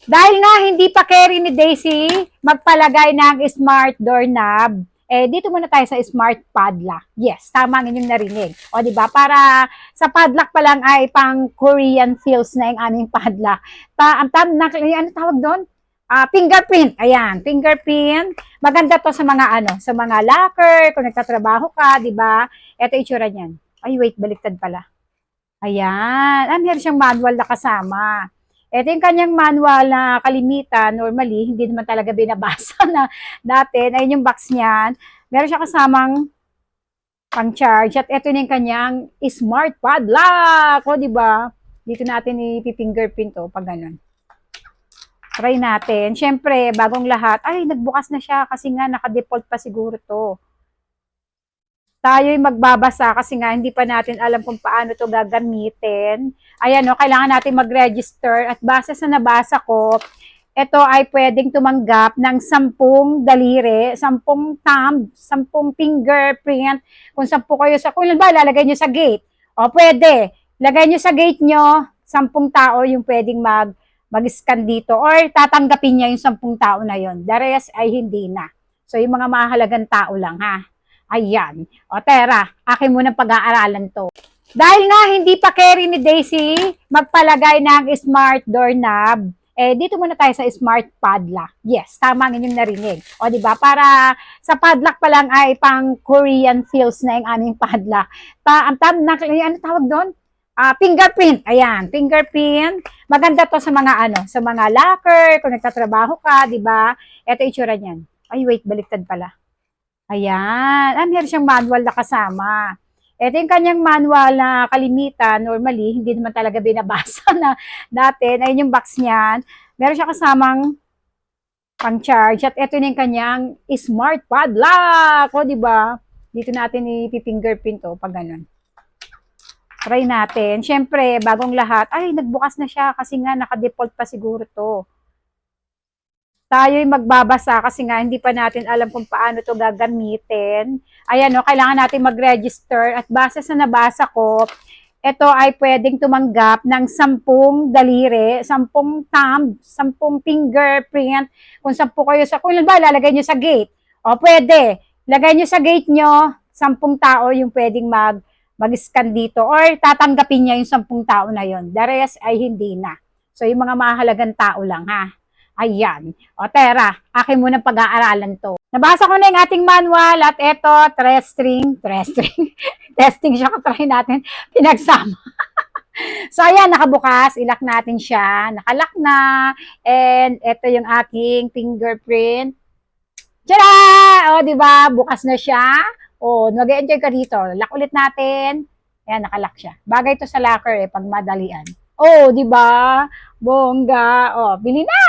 Dahil nga hindi pa carry ni Daisy magpalagay ng smart doorknob, dito muna tayo sa smart padlock. Yes, tama ang inyong narinig. O, di ba? Para sa padlock pa lang ay pang Korean feels na yung aming padlock. Ano tawag doon? Fingerprint. Ayan, fingerprint. Maganda to sa mga sa mga locker, kung nagtatrabaho ka, di ba? Ito itsura niyan. Ay, wait, baliktad pala. Ayan. Meron siyang manual na kasama. Ito yung kanyang manual na kalimitan, normally, hindi naman talaga binabasa na natin. Ayun yung box niyan. Meron siya kasamang pang-charge. At ito yung kanyang smart padlock. O, di ba? Dito natin ipi-fingerprint o, pag ganun. Try natin. Siyempre, bagong lahat. Ay, nagbukas na siya kasi nga naka-default pa siguro to. Tayo'y magbabasa kasi nga hindi pa natin alam kung paano to gagamitin. Ayan o, kailangan natin mag-register at base sa nabasa ko, ito ay pwedeng tumanggap ng 10 daliri, 10 thumb, 10 fingerprint. Kung 10 kayo kung ba, lalagay nyo sa gate. O pwede, lagay nyo sa gate nyo, 10 tao yung pwedeng mag-scan dito or tatanggapin niya yung 10 tao na yon. The rest ay hindi na. So yung mga mahalagang tao lang ha. Ayan. O tera, akin muna pag-aaralan to. Dahil nga hindi pa carry ni Daisy magpalagay ng smart doorknob, dito muna tayo sa smart padlock. Yes, tama ang inyong narinig. O di ba? Para sa padlock pa lang ay pang Korean feels na yung aming padlock. Ano tawag doon? Fingerprint. Ayan, fingerprint. Maganda to sa mga sa mga locker, kung nagtatrabaho ka, di ba? Ito itsura niyan. Ay, wait, baliktad pala. Ayan. Meron siyang manual na kasama. Ito yung kanyang manual na kalimitan, normally, hindi naman talaga binabasa na natin. Ayun yung box niyan. Meron siya kasamang pang-charge. At ito yung kanyang smart padlock. O, di ba? Dito natin ipi-fingerprint o, pag ganun. Try natin. Siyempre, bagong lahat. Ay, nagbukas na siya kasi nga naka-default pa siguro to. Tayo'y magbabasa kasi nga hindi pa natin alam kung paano to gagamitin. Ayan o, kailangan natin mag-register at base sa nabasa ko, ito ay pwedeng tumanggap ng 10 daliri, 10 thumb, 10 fingerprint. Kung 10 kayo kung ba, lalagay nyo sa gate. O pwede, lagay nyo sa gate nyo, 10 tao yung pwedeng mag-scan dito or tatanggapin niya yung 10 tao na yon. The rest ay hindi na. So yung mga mahalagang tao lang ha. Ayan. O tera, akin muna pag-aaralan to. Nabasa ko na yung ating manual at eto, testing, testing siya, try natin, pinagsama. So ayan, nakabukas, ilak natin siya, nakalock na, and eto yung aking fingerprint. Tara! O, di ba? Bukas na siya. O, mag-enjoy ka dito. Lock ulit natin. Ayan, nakalock siya. Bagay to sa locker pag madalian. O, di ba? Bongga. O, bili na!